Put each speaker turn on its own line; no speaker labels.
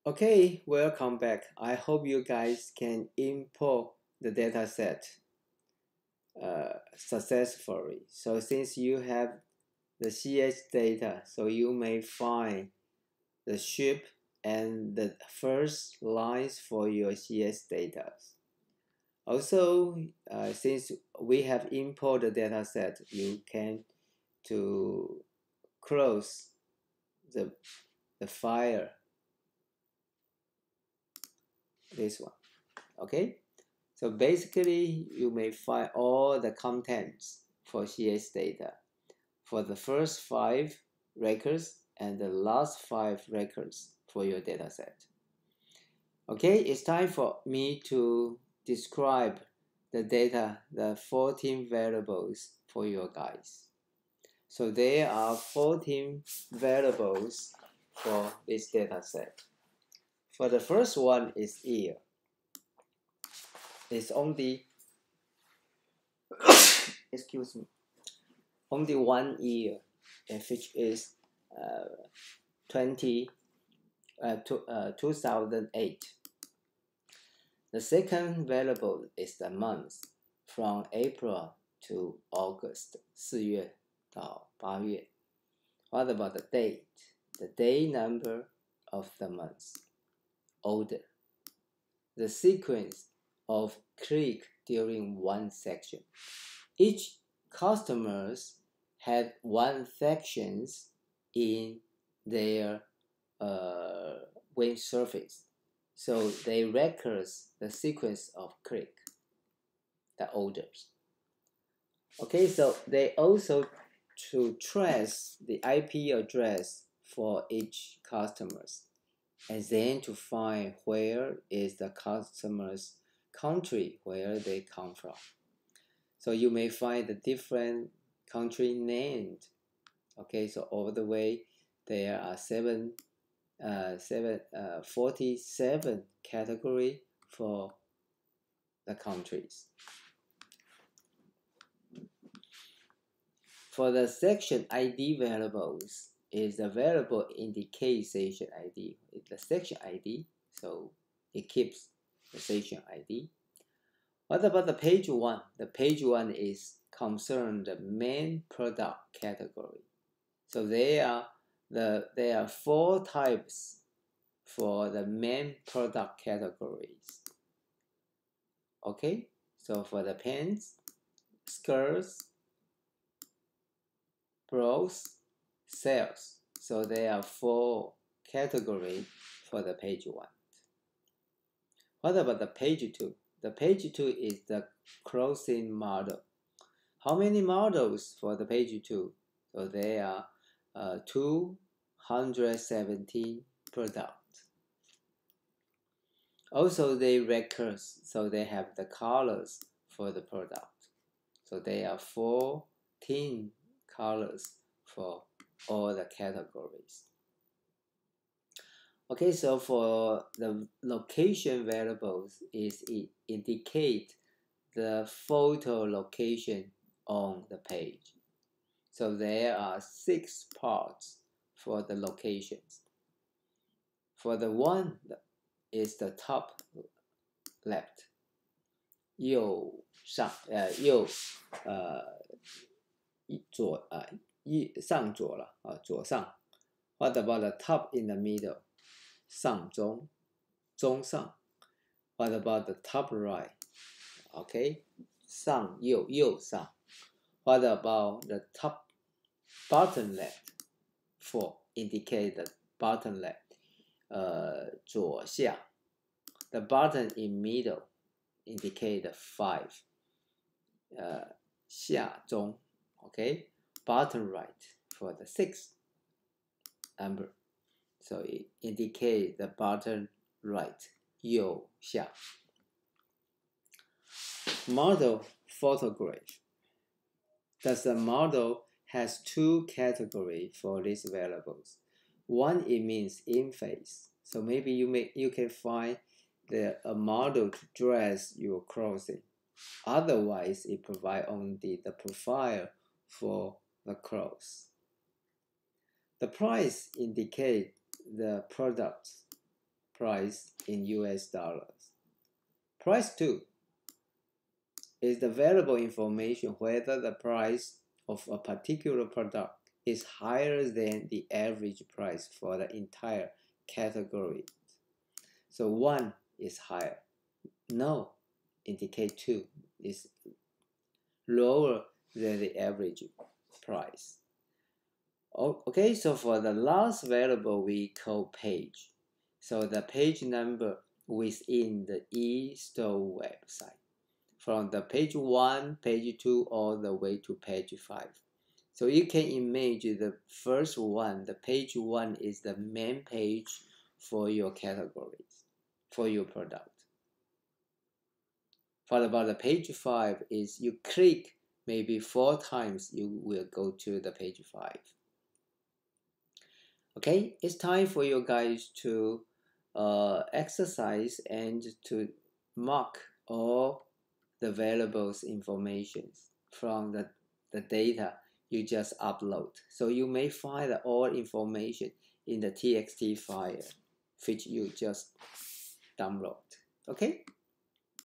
Okay, welcome back. I hope you guys can import the data set successfully. So since you have the CS data, so you may find the ship and the first lines for your CS data. Also, since we have imported the data set, you can to close the file, this one. Okay, so basically you may find all the contents for CS data for the first 5 records and the last 5 records for your dataset. Okay, it's time for me to describe the data, the 14 variables for you guys. So there are 14 variables for this dataset. For the first one is year. It's only excuse me, only 1 year, which is 2008. The second variable is the month, from April to August, 4月到8月. What about the date? The day number of the month, order. The sequence of click during one section. Each customers had one sections in their web surface, so they record the sequence of click, the orders. Okay, so they also to trace the IP address for each customers, and then to find where is the customer's country where they come from. So you may find the different country named. Okay, so all the way there are 47 category for the countries. For the section ID variables, is the variable indicates section ID. It's the section ID, so it keeps the section ID. What about the page 1? The page 1 is concerned the main product category. So there are 4 types for the main product categories. Okay, so for the pants, skirts, bras, sales. So there are 4 categories for the page 1. What about the page 2? The page 2 is the clothing model. How many models for the page 2? So there are 217 products. Also, they records, so they have the colors for the product. So there are 14 colors for all the categories. Okay, so for the location variables, it indicate the photo location on the page. So there are 6 parts for the locations. For the one is the top left, 右上上左了左上。What about the top in the middle? 上中中上。What about the top right? Okay, 上右右上。What about the top bottom left? 4 indicate the bottom left. 左下。The bottom in middle indicate the 5. 下中。Okay, bottom right for the 6th number. So it indicates the bottom right, 右下. Model photograph. Does the model has 2 categories for these variables? One, it means in face. So maybe you can find a model to dress your clothing. Otherwise, it provides only the profile for the clothes. The price indicates the product price in US dollars. Price 2 is the variable information whether the price of a particular product is higher than the average price for the entire category. So 1 is higher. No indicate 2 is lower than the average price. Okay, so for the last variable we call page. So the page number within the e-store website, from the page 1, page 2, all the way to page 5. So you can imagine the first one, the page 1 is the main page for your categories, for your product. Followed about the page 5 is you click maybe 4 times, you will go to the page 5. Okay, it's time for you guys to exercise and to mark all the variables information from the data you just upload. So you may find all information in the TXT file which you just download. Okay.